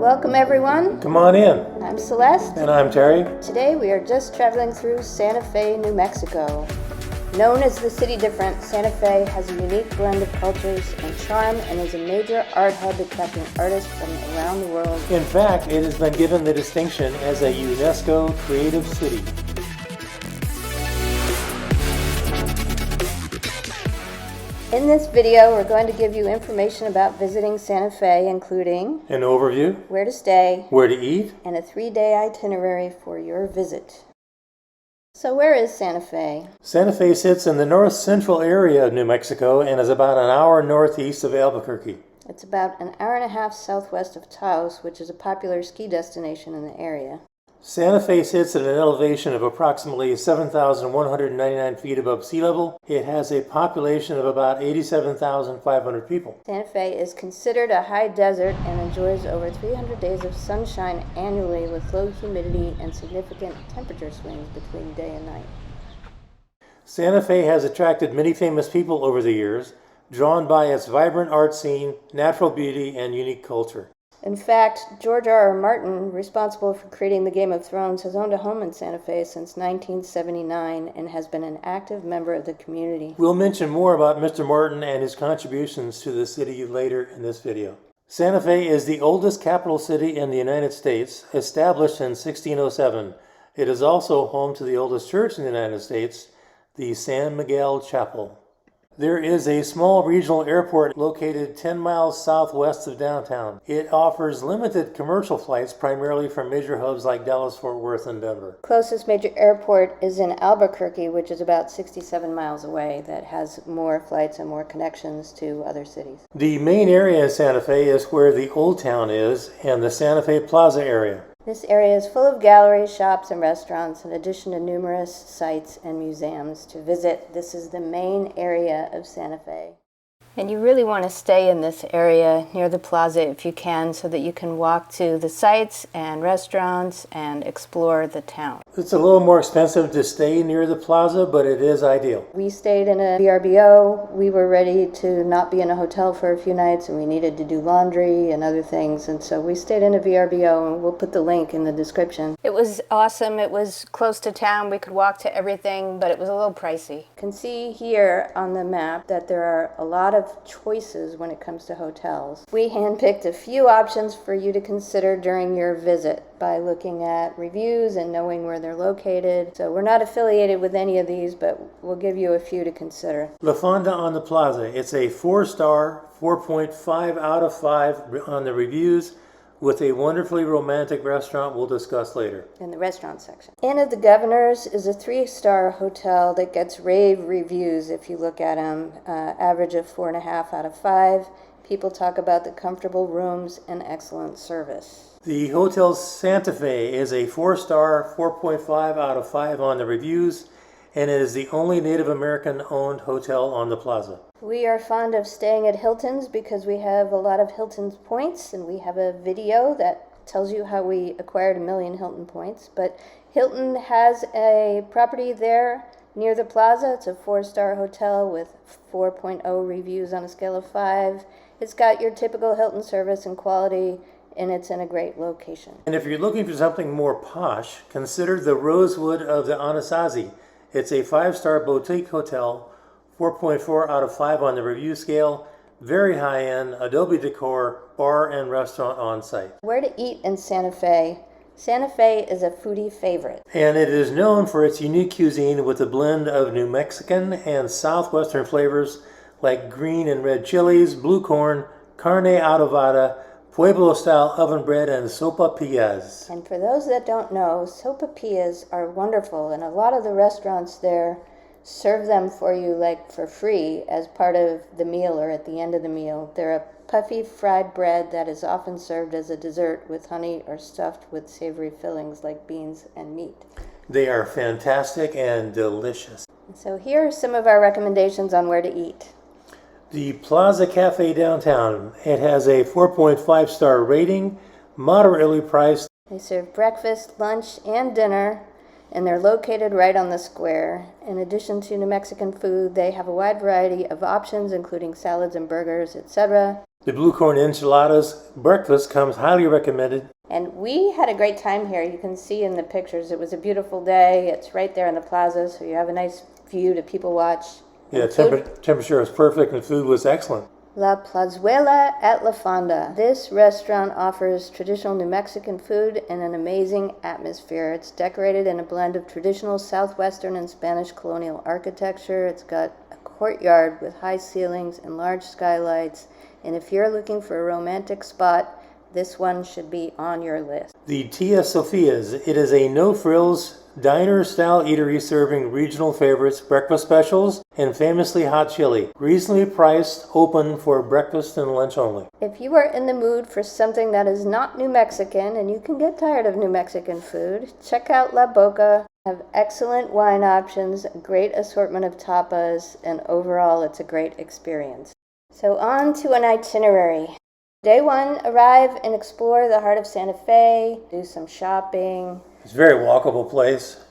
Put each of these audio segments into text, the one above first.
Welcome everyone. Come on in. I'm Celeste. And I'm Terry. Today we are just traveling through Santa Fe, New Mexico. Known as the City Different, Santa Fe has a unique blend of cultures and charm and is a major art hub attracting artists from around the world. In fact, it has been given the distinction as a UNESCO Creative City. In this video, we're going to give you information about visiting Santa Fe, including an overview, where to stay, where to eat, and a 3-day itinerary for your visit. So where is Santa Fe? Santa Fe sits in the north-central area of New Mexico and is about an hour northeast of Albuquerque. It's about an hour and a half southwest of Taos, which is a popular ski destination in the area. Santa Fe sits at an elevation of approximately 7,199 feet above sea level. It has a population of about 87,500 people. Santa Fe is considered a high desert and enjoys over 300 days of sunshine annually with low humidity and significant temperature swings between day and night. Santa Fe has attracted many famous people over the years, drawn by its vibrant art scene, natural beauty, and unique culture. In fact, George R.R. Martin, responsible for creating the Game of Thrones, has owned a home in Santa Fe since 1979 and has been an active member of the community. We'll mention more about Mr. Martin and his contributions to the city later in this video. Santa Fe is the oldest capital city in the United States, established in 1607. It is also home to the oldest church in the United States, the San Miguel Chapel. There is a small regional airport located 10 miles southwest of downtown. It offers limited commercial flights, primarily from major hubs like Dallas, Fort Worth, and Denver. Closest major airport is in Albuquerque, which is about 67 miles away, that has more flights and more connections to other cities. The main area in Santa Fe is where the Old Town is, and the Santa Fe Plaza area. This area is full of galleries, shops, and restaurants, in addition to numerous sites and museums to visit. This is the main area of Santa Fe. And you really want to stay in this area near the plaza if you can, so that you can walk to the sites and restaurants and explore the town. It's a little more expensive to stay near the plaza, but it is ideal. We stayed in a VRBO. We were ready to not be in a hotel for a few nights, and we needed to do laundry and other things, and so we stayed in a VRBO, and we'll put the link in the description. It was awesome. It was close to town. We could walk to everything, but it was a little pricey. You can see here on the map that there are a lot of choices when it comes to hotels. We handpicked a few options for you to consider during your visit by looking at reviews and knowing where they're located. So we're not affiliated with any of these, but we'll give you a few to consider. La Fonda on the Plaza. It's a 4-star, 4.5 out of 5 on the reviews, with a wonderfully romantic restaurant we'll discuss later. In the restaurant section. Inn of the Governors is a 3-star hotel that gets rave reviews if you look at them. Average of 4.5 out of 5. People talk about the comfortable rooms and excellent service. The Hotel Santa Fe is a 4-star, 4.5 out of 5 on the reviews, and it is the only Native American-owned hotel on the plaza. We are fond of staying at Hilton's because we have a lot of Hilton's points, and we have a video that tells you how we acquired 1 million Hilton points. But Hilton has a property there near the plaza. It's a 4-star hotel with 4.0 reviews on a scale of 5. It's got your typical Hilton service and quality, and it's in a great location. And if you're looking for something more posh, consider the Rosewood of the Anasazi. It's a 5-star boutique hotel, 4.4 out of 5 on the review scale, very high-end, Adobe decor, bar and restaurant on site. Where to eat in Santa Fe? Santa Fe is a foodie favorite. And it is known for its unique cuisine with a blend of New Mexican and Southwestern flavors like green and red chilies, blue corn, carne adobada, Pueblo-style oven bread, and sopapillas. And for those that don't know, sopapillas are wonderful, and a lot of the restaurants there serve them for you like for free as part of the meal or at the end of the meal. They're a puffy fried bread that is often served as a dessert with honey or stuffed with savory fillings like beans and meat. They are fantastic and delicious. So here are some of our recommendations on where to eat. The Plaza Cafe downtown. It has a 4.5-star rating, moderately priced. They serve breakfast, lunch, and dinner, and they're located right on the square. In addition to New Mexican food, they have a wide variety of options, including salads and burgers, etc. The blue corn enchiladas breakfast comes highly recommended. And we had a great time here. You can see in the pictures, it was a beautiful day. It's right there in the plaza, so you have a nice view to people watch. Yeah, temperature was perfect and food was excellent. La Plazuela at La Fonda. This restaurant offers traditional New Mexican food and an amazing atmosphere. It's decorated in a blend of traditional Southwestern and Spanish colonial architecture. It's got a courtyard with high ceilings and large skylights. And if you're looking for a romantic spot, this one should be on your list. The Tia Sofia's. It is a no-frills diner-style eatery serving regional favorites, breakfast specials, and famously hot chili. Reasonably priced, open for breakfast and lunch only. If you are in the mood for something that is not New Mexican and you can get tired of New Mexican food, check out La Boca. Have excellent wine options, a great assortment of tapas, and overall it's a great experience. So on to an itinerary. Day 1, arrive and explore the heart of Santa Fe, do some shopping. It's a very walkable place.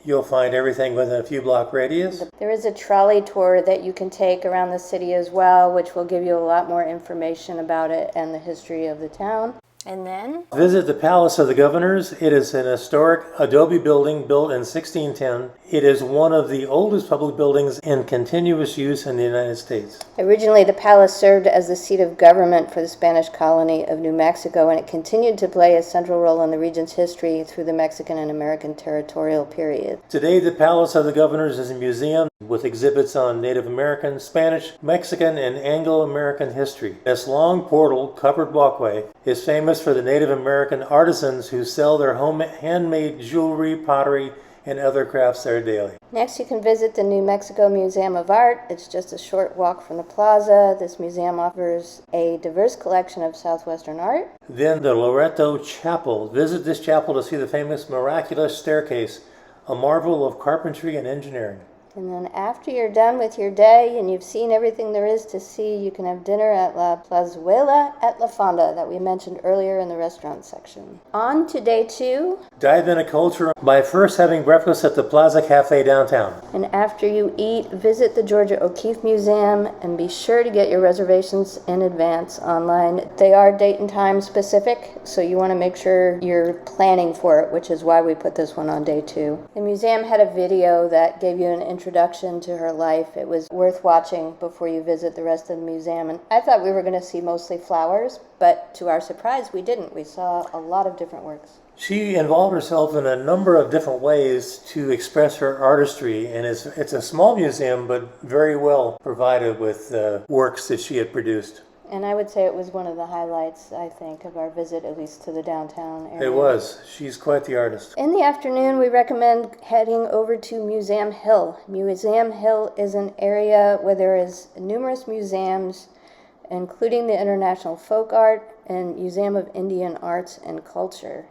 You'll find everything within a few block radius. There is a trolley tour that you can take around the city as well, which will give you a lot more information about it and the history of the town. And then visit the Palace of the Governors. It is an historic adobe building built in 1610. It is one of the oldest public buildings in continuous use in the United States. Originally, the palace served as the seat of government for the Spanish colony of New Mexico, and it continued to play a central role in the region's history through the Mexican and American territorial period. Today, the Palace of the Governors is a museum with exhibits on Native American, Spanish, Mexican, and Anglo-American history. This long portal, covered walkway, is famous for the Native American artisans who sell their handmade jewelry, pottery, and other crafts there daily. Next, you can visit the New Mexico Museum of Art. It's just a short walk from the plaza. This museum offers a diverse collection of Southwestern art. Then the Loreto Chapel. Visit this chapel to see the famous miraculous staircase, a marvel of carpentry and engineering. And then after you're done with your day and you've seen everything there is to see, you can have dinner at La Plazuela at La Fonda that we mentioned earlier in the restaurant section. On to day 2. Dive into culture by first having breakfast at the Plaza Cafe downtown. And after you eat, visit the Georgia O'Keeffe Museum and be sure to get your reservations in advance online. They are date and time specific, so you want to make sure you're planning for it, which is why we put this one on day 2. The museum had a video that gave you an introduction to her life. It was worth watching before you visit the rest of the museum. And I thought we were going to see mostly flowers, but to our surprise, we didn't. We saw a lot of different works. She involved herself in a number of different ways to express her artistry, and it's a small museum, but very well provided with works that she had produced. And I would say it was one of the highlights, I think, of our visit, at least to the downtown area. It was. She's quite the artist. In the afternoon, we recommend heading over to Museum Hill. Museum Hill is an area where there is numerous museums, including the International Folk Art and Museum of Indian Arts and Culture.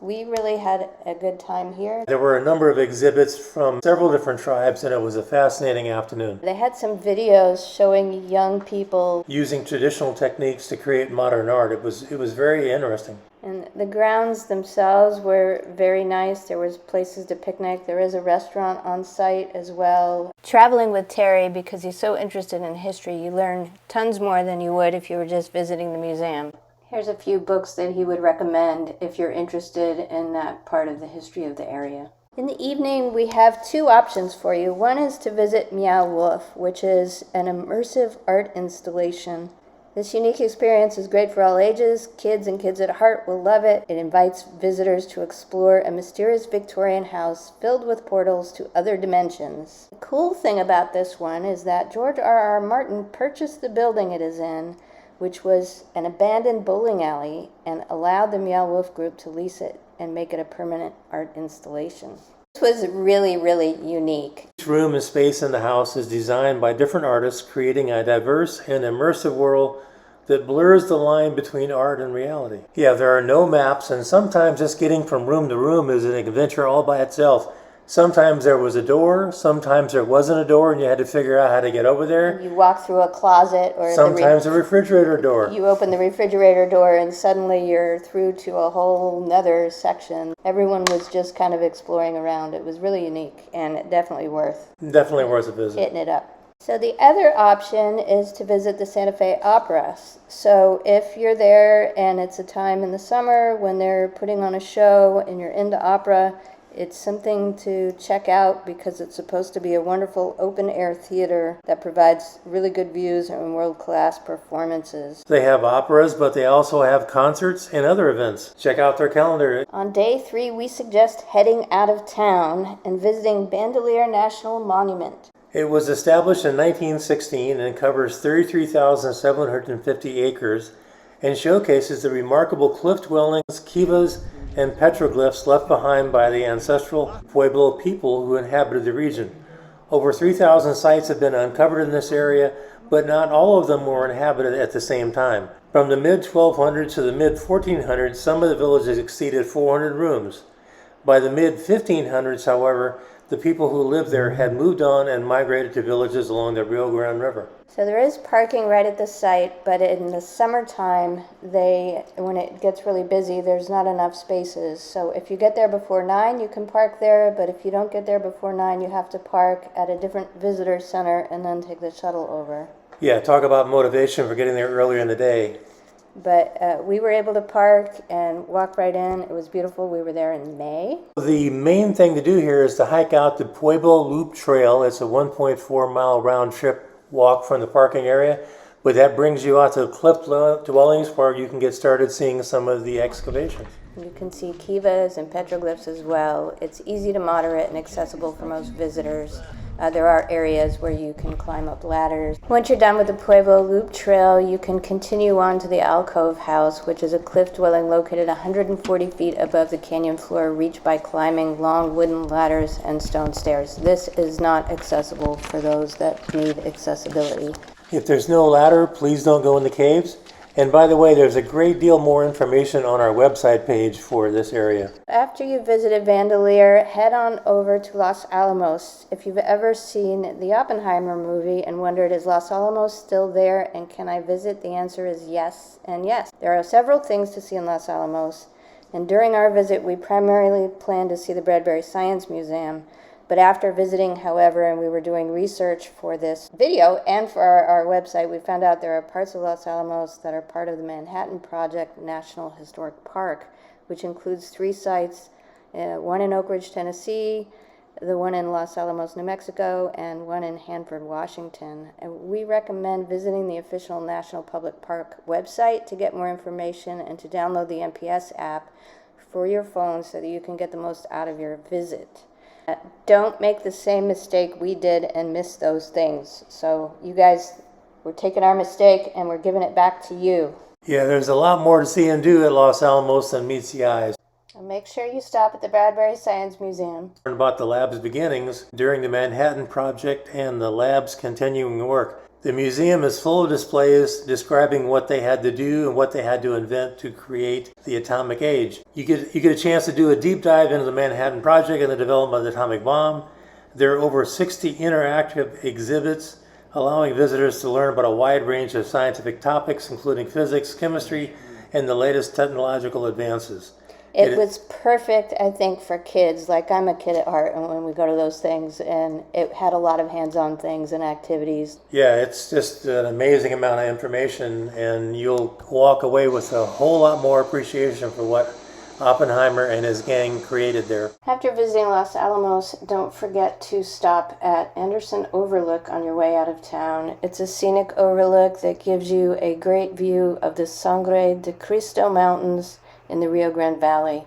We really had a good time here. There were a number of exhibits from several different tribes, and it was a fascinating afternoon. They had some videos showing young people using traditional techniques to create modern art. It was very interesting. And the grounds themselves were very nice. There was places to picnic. There is a restaurant on site as well. Traveling with Terry, because he's so interested in history, you learn tons more than you would if you were just visiting the museum. Here's a few books that he would recommend if you're interested in that part of the history of the area. In the evening, we have 2 options for you. One is to visit Meow Wolf, which is an immersive art installation. This unique experience is great for all ages. Kids and kids at heart will love it. It invites visitors to explore a mysterious Victorian house filled with portals to other dimensions. The cool thing about this one is that George R.R. Martin purchased the building it is in, which was an abandoned bowling alley, and allowed the Meow Wolf group to lease it and make it a permanent art installation. This was really, really unique. Each room and space in the house is designed by different artists, creating a diverse and immersive world that blurs the line between art and reality. Yeah, there are no maps, and sometimes just getting from room to room is an adventure all by itself. Sometimes there was a door, sometimes there wasn't a door, and you had to figure out how to get over there. You walk through a closet, or sometimes a refrigerator door. You open the refrigerator door and suddenly you're through to a whole nother section. Everyone was just kind of exploring around. It was really unique and definitely worth a visit. Hitting it up. So the other option is to visit the Santa Fe Opera. So if you're there and it's a time in the summer when they're putting on a show and you're into opera, it's something to check out because it's supposed to be a wonderful open-air theater that provides really good views and world-class performances. They have operas, but they also have concerts and other events. Check out their calendar. On day 3, we suggest heading out of town and visiting Bandelier National Monument. It was established in 1916 and covers 33,750 acres and showcases the remarkable cliff dwellings, kivas, and petroglyphs left behind by the ancestral Pueblo people who inhabited the region. Over 3,000 sites have been uncovered in this area, but not all of them were inhabited at the same time. From the mid-1200s to the mid-1400s, some of the villages exceeded 400 rooms. By the mid-1500s, however, the people who lived there had moved on and migrated to villages along the Rio Grande River. So there is parking right at the site, but in the summertime, when it gets really busy, there's not enough spaces. So if you get there before 9, you can park there, but if you don't get there before 9, you have to park at a different visitor center and then take the shuttle over. Yeah, talk about motivation for getting there earlier in the day. But we were able to park and walk right in. It was beautiful. We were there in May. The main thing to do here is to hike out the Pueblo Loop Trail. It's a 1.4 mile round trip walk from the parking area, but that brings you out to the cliff dwellings where you can get started seeing some of the excavations. You can see kivas and petroglyphs as well. It's easy to moderate and accessible for most visitors. There are areas where you can climb up ladders. Once you're done with the Pueblo Loop Trail, you can continue on to the Alcove House, which is a cliff dwelling located 140 feet above the canyon floor, reached by climbing long wooden ladders and stone stairs. This is not accessible for those that need accessibility. If there's no ladder, please don't go in the caves. And by the way, there's a great deal more information on our website page for this area. After you've visited Bandelier, head on over to Los Alamos. If you've ever seen the Oppenheimer movie and wondered, is Los Alamos still there and can I visit? The answer is yes and yes. There are several things to see in Los Alamos, and during our visit we primarily planned to see the Bradberry Science Museum. But after visiting, however, and we were doing research for this video and for our website, we found out there are parts of Los Alamos that are part of the Manhattan Project National Historic Park, which includes 3 sites, one in Oak Ridge, Tennessee, the one in Los Alamos, New Mexico, and one in Hanford, Washington. And we recommend visiting the official National Public Park website to get more information and to download the NPS app for your phone so that you can get the most out of your visit. Don't make the same mistake we did and miss those things. So you guys, we're taking our mistake and we're giving it back to you. Yeah, there's a lot more to see and do at Los Alamos than meets the eyes. And make sure you stop at the Bradberry Science Museum. Learn about the lab's beginnings during the Manhattan Project and the lab's continuing work. The museum is full of displays describing what they had to do and what they had to invent to create the atomic age. You get a chance to do a deep dive into the Manhattan Project and the development of the atomic bomb. There are over 60 interactive exhibits allowing visitors to learn about a wide range of scientific topics, including physics, chemistry, and the latest technological advances. It was perfect, I think, for kids. Like, I'm a kid at heart, and when we go to those things, and it had a lot of hands-on things and activities. Yeah, it's just an amazing amount of information, and you'll walk away with a whole lot more appreciation for what Oppenheimer and his gang created there. After visiting Los Alamos, don't forget to stop at Anderson Overlook on your way out of town. It's a scenic overlook that gives you a great view of the Sangre de Cristo Mountains in the Rio Grande Valley.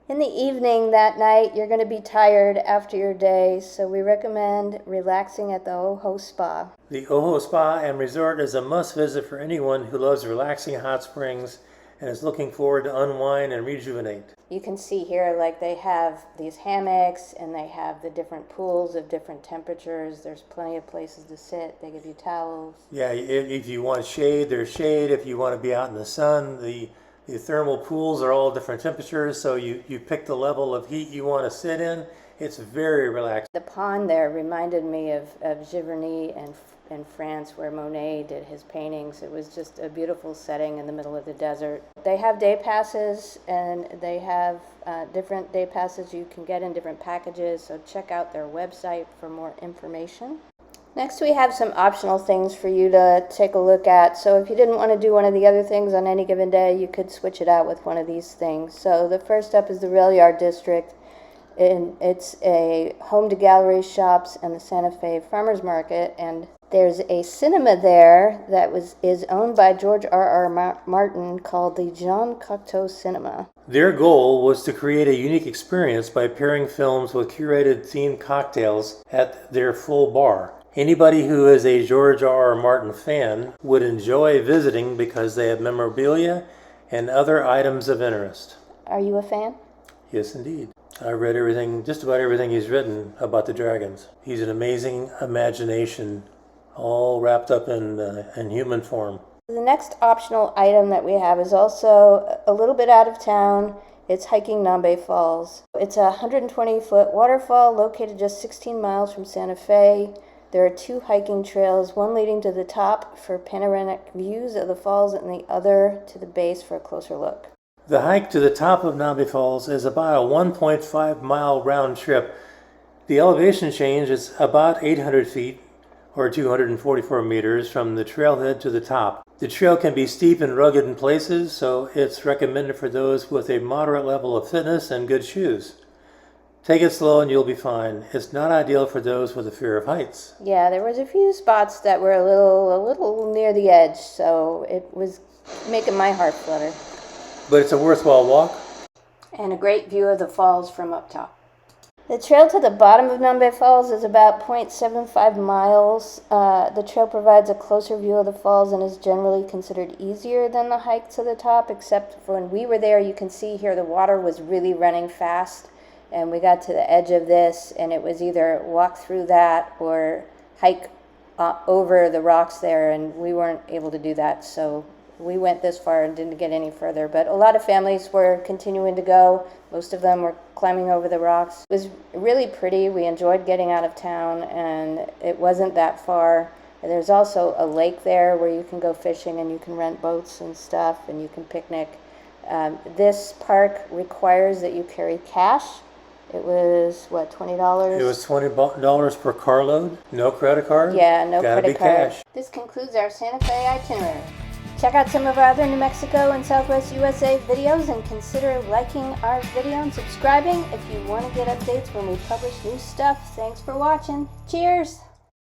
In the evening that night, you're going to be tired after your day, so we recommend relaxing at the Oho Spa. The Oho Spa and Resort is a must-visit for anyone who loves relaxing hot springs and is looking forward to unwind and rejuvenate. You can see here, like, they have these hammocks and they have the different pools of different temperatures. There's plenty of places to sit. They give you towels. Yeah, if you want shade, there's shade. If you want to be out in the sun, the thermal pools are all different temperatures, so you pick the level of heat you want to sit in. It's very relaxing. The pond there reminded me of Giverny in France, where Monet did his paintings. It was just a beautiful setting in the middle of the desert. They have day passes, and they have different day passes you can get in different packages, so check out their website for more information. Next, we have some optional things for you to take a look at. So if you didn't want to do one of the other things on any given day, you could switch it out with one of these things. So the first up is the Rail Yard District. And it's a home to gallery shops and the Santa Fe Farmers Market, and there's a cinema there that is owned by George R.R. Martin called the Jean Cocteau Cinema. Their goal was to create a unique experience by pairing films with curated themed cocktails at their full bar. Anybody who is a George R.R. Martin fan would enjoy visiting because they have memorabilia and other items of interest. Are you a fan? Yes, indeed. I read just about everything he's written about the dragons. He's an amazing imagination, all wrapped up in human form. The next optional item that we have is also a little bit out of town. It's hiking Nambe Falls. It's a 120-foot waterfall located just 16 miles from Santa Fe. There are 2 hiking trails, one leading to the top for panoramic views of the falls and the other to the base for a closer look. The hike to the top of Nambe Falls is about a 1.5-mile round trip. The elevation change is about 800 feet, or 244 meters, from the trailhead to the top. The trail can be steep and rugged in places, so it's recommended for those with a moderate level of fitness and good shoes. Take it slow and you'll be fine. It's not ideal for those with a fear of heights. Yeah, there was a few spots that were a little near the edge, so it was making my heart flutter. But it's a worthwhile walk. And a great view of the falls from up top. The trail to the bottom of Nambe Falls is about 0.75 miles. The trail provides a closer view of the falls and is generally considered easier than the hike to the top, except for when we were there, you can see here the water was really running fast. And we got to the edge of this, and it was either walk through that or hike over the rocks there, and we weren't able to do that. So we went this far and didn't get any further. But a lot of families were continuing to go. Most of them were climbing over the rocks. It was really pretty. We enjoyed getting out of town, and it wasn't that far. There's also a lake there where you can go fishing and you can rent boats and stuff, and you can picnic. This park requires that you carry cash. It was, what, $20? It was $20 per carload. No credit card? Yeah, no credit card. Cash. This concludes our Santa Fe itinerary. Check out some of our other New Mexico and Southwest USA videos and consider liking our video and subscribing if you want to get updates when we publish new stuff. Thanks for watching. Cheers!